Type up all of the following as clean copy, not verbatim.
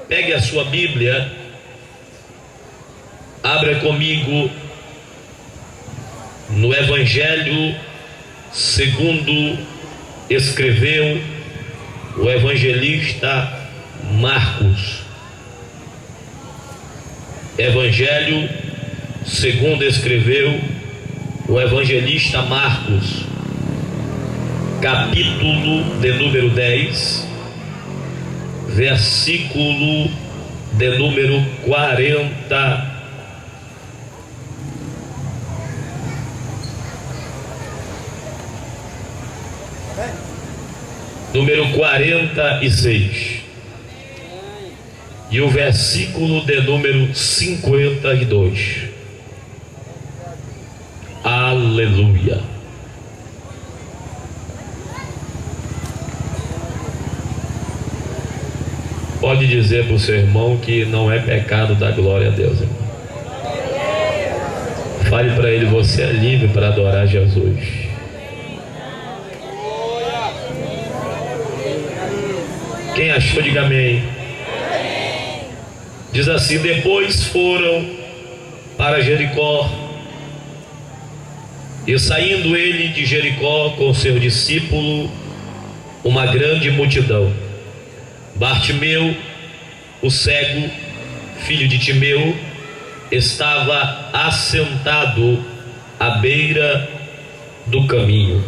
Pegue a sua Bíblia, abra comigo no Evangelho segundo escreveu o evangelista Marcos. Evangelho segundo escreveu o evangelista Marcos, capítulo de número 10, versículo de número 40. Número 46. E o versículo de número 52. Aleluia. Pode dizer para o seu irmão que não é pecado dar glória a Deus, irmão. Fale para ele: você é livre para adorar Jesus. Quem achou, diga amém. Diz assim: depois foram para Jericó, e saindo ele de Jericó com seu discípulo, uma grande multidão, Bartimeu, o cego, filho de Timeu, estava assentado à beira do caminho.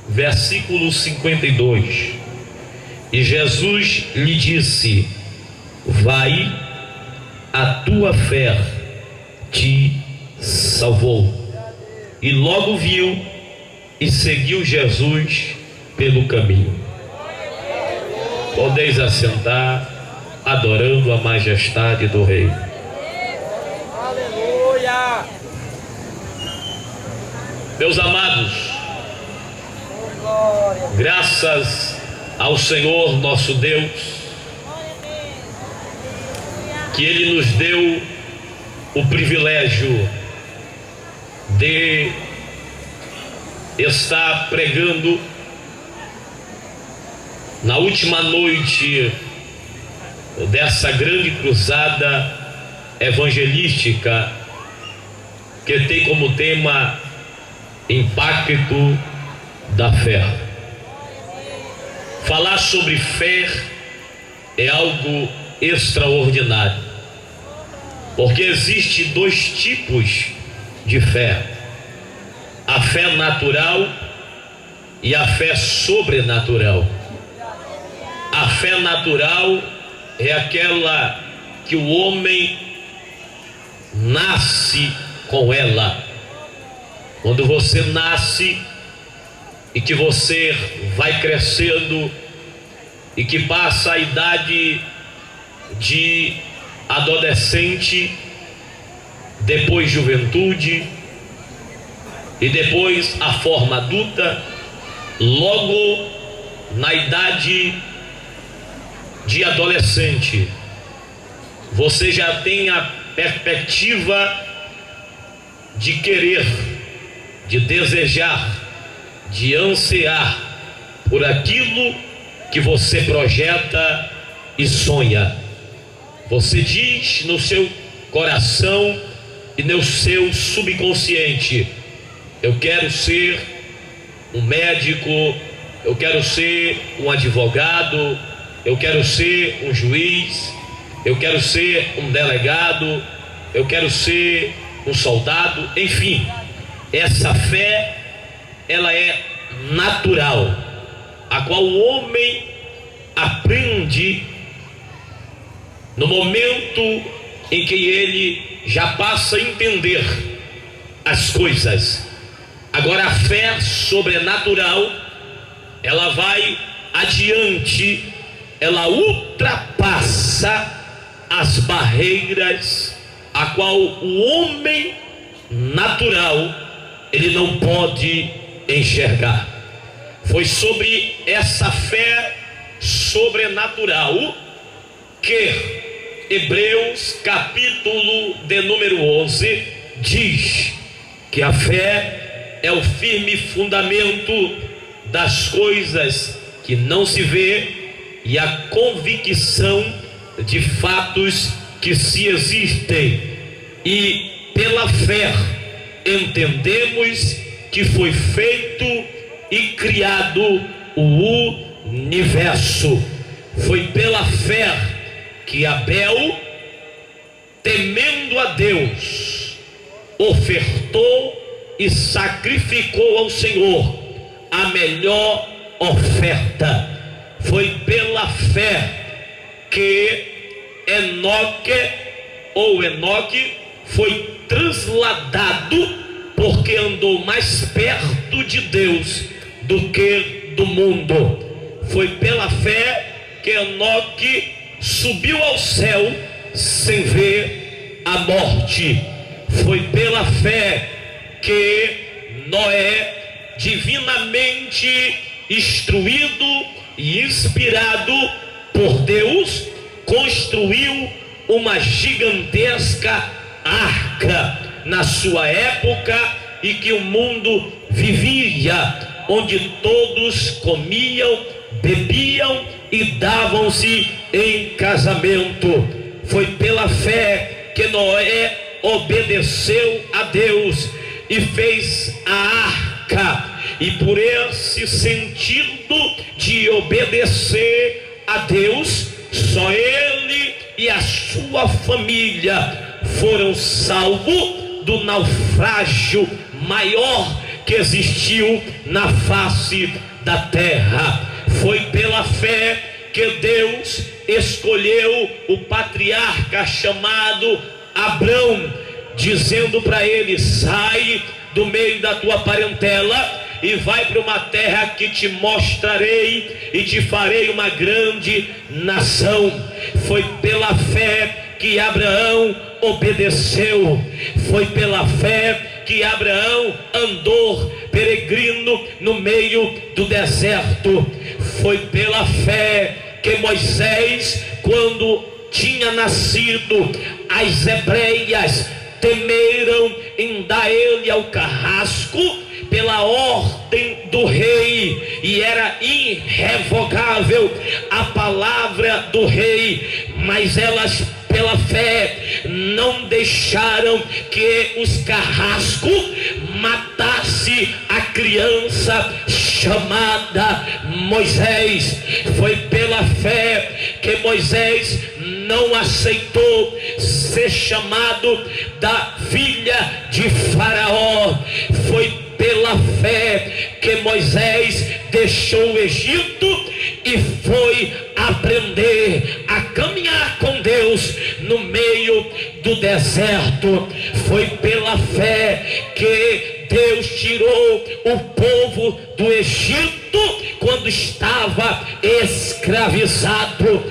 Versículo 52. E Jesus lhe disse: vai, a tua fé te salvou. E logo viu e seguiu Jesus pelo caminho. Podeis assentar, adorando a majestade do Rei. Aleluia! Meus amados, graças ao Senhor nosso Deus, que Ele nos deu o privilégio de estar pregando na última noite dessa grande cruzada evangelística que tem como tema impacto da fé. Falar sobre fé é algo extraordinário, porque existe dois tipos de fé: a fé natural e a fé sobrenatural. A fé natural é aquela que o homem nasce com ela. Quando você nasce e que você vai crescendo e que passa a idade de adolescente, depois juventude e depois a forma adulta, logo na idade de adolescente, você já tem a perspectiva de querer, de desejar, de ansiar por aquilo que você projeta e sonha. Você diz no seu coração e no seu subconsciente: eu quero ser um médico, eu quero ser um advogado, eu quero ser um juiz, eu quero ser um delegado, eu quero ser um soldado. Enfim, essa fé, ela é natural, a qual o homem aprende no momento em que ele já passa a entender as coisas. Agora, a fé sobrenatural, ela vai adiante, ela ultrapassa as barreiras a qual o homem natural ele não pode enxergar. Foi sobre essa fé sobrenatural que Hebreus capítulo de número 11 diz que a fé é o firme fundamento das coisas que não se vê e a convicção de fatos que se existem, e pela fé entendemos que foi feito e criado o universo. Foi pela fé que Abel, temendo a Deus, ofertou e sacrificou ao Senhor a melhor oferta. Foi pela fé que Enoque foi trasladado, porque andou mais perto de Deus do que do mundo. Foi pela fé que Enoque subiu ao céu sem ver a morte. Foi pela fé que Noé, divinamente instruído e inspirado por Deus, construiu uma gigantesca arca na sua época, e que o mundo vivia, onde todos comiam, bebiam e davam-se em casamento. Foi pela fé que Noé obedeceu a Deus e fez a arca, e por esse sentido de obedecer a Deus, só ele e a sua família foram salvos do naufrágio maior que existiu na face da terra. Foi pela fé que Deus escolheu o patriarca chamado Abrão, dizendo para ele: sai do meio da tua parentela e vai para uma terra que te mostrarei, e te farei uma grande nação. Foi pela fé que Abraão obedeceu. Foi pela fé que Abraão andou peregrino no meio do deserto. Foi pela fé que Moisés, quando tinha nascido, as hebreias temeram em dar ele ao carrasco pela ordem do rei, e era irrevogável a palavra do rei, mas elas, pela fé, não deixaram que os carrascos matasse a criança chamada Moisés. Foi pela fé que Moisés não aceitou ser chamado da filha de Faraó. Foi pela fé que Moisés deixou o Egito e foi aprender a caminhar com Deus no meio do deserto. Foi pela fé que Deus tirou o povo do Egito quando estava escravizado.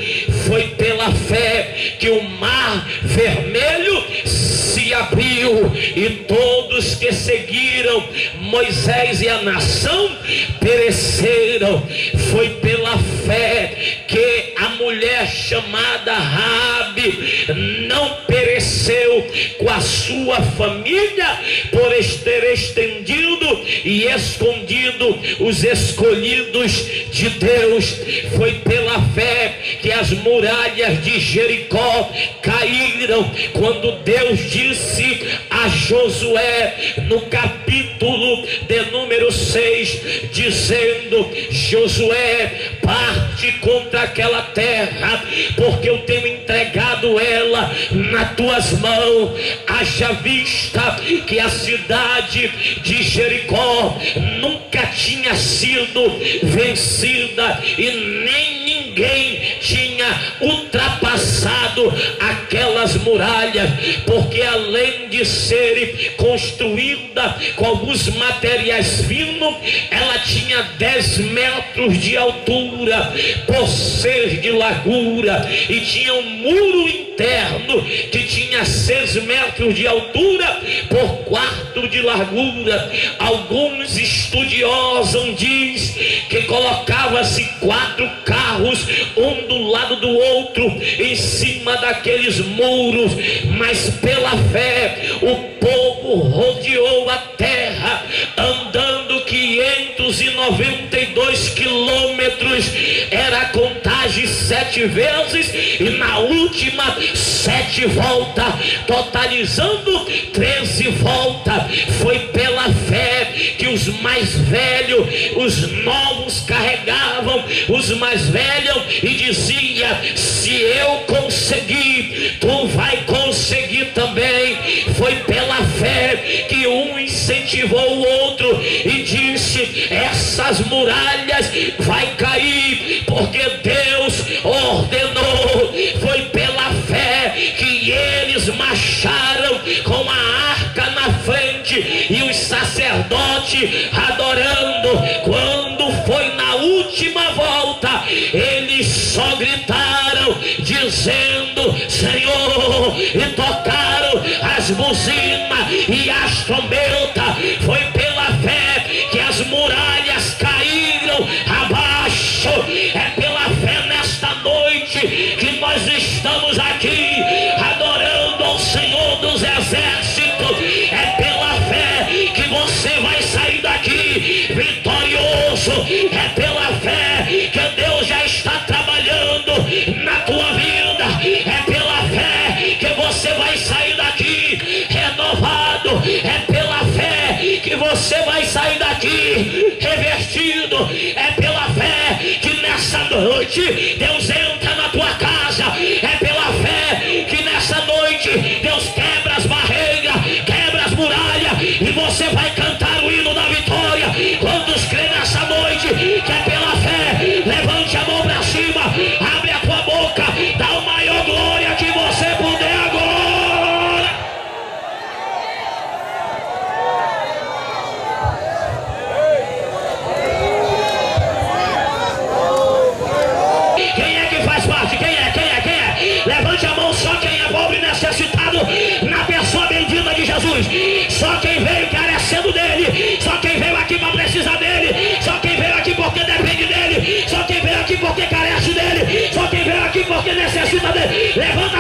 Foi pela fé que o mar vermelho se abriu e todos que seguiram Moisés e a nação pereceram. Foi pela fé que a mulher chamada Raabe não pereceu com a sua família, por ter estendido e escondido os escolhidos de Deus. Foi pela fé que as muralhas de Jericó caíram, quando Deus disse a Josué no capítulo de número 6, dizendo: Josué, parte contra aquela terra, porque eu tenho entregado ela nas tuas mãos. Haja vista que a cidade de Jericó nunca tinha sido vencida, e nem ninguém tinha ultrapassado aquelas muralhas, porque além de ser construída com alguns materiais finos, ela tinha 10 metros de altura por ser de largura, e tinha um muro interno que tinha 6 metros de altura por 4 de largura. Alguns estudiosos diz que colocava-se 4 carros, um do lado do outro, em cima daqueles muros. Mas pela fé o povo rodeou a terra, andando 592 quilômetros, era a contagem 7 7 vezes, e na última 7 voltas, totalizando 13 voltas. Foi pela fé que os mais velhos, os novos carregavam os mais velhos e dizia: se eu conseguir, tu vai conseguir também. Foi pela fé que um incentivou o outro e disse: essas muralhas vai cair, porque Deus ordenou. Foi pela fé que eles marcharam com a arca na frente e os sacerdotes adorando. Quando foi na última volta, eles só gritaram dizendo: Senhor, e tocaram as buzinas e as trombetas. Foi pela fé que as muralhas caíram abaixo. É pela fé nesta noite que nós estamos aqui adorando ao Senhor dos Exércitos. É pela fé que você vai sair daqui vitorioso. É pela fé que Deus já está trabalhando na tua vida. É pela fé que você vai sair daqui renovado. É pela fé que você vai sair daqui revestido. É pela fé que nessa noite Deus entra na tua casa. É pela fé que nessa noite Deus quebra as barreiras, quebra as muralhas, e você vai cantar o hino da vitória. Quantos creem nessa noite que é pela fé? Levante a mão para cima, abre a tua boca, dá o maior glória que você puder agora. Quem é que faz parte? Quem é? Levante a mão, só quem é pobre e necessitado na pessoa bendita de Jesus. Só quem veio carecendo dele, só quem veio aqui para precisar dele, só quem veio aqui porque depende dele, só quem veio aqui porque carece dele, só quem veio aqui porque necessita dele. Levante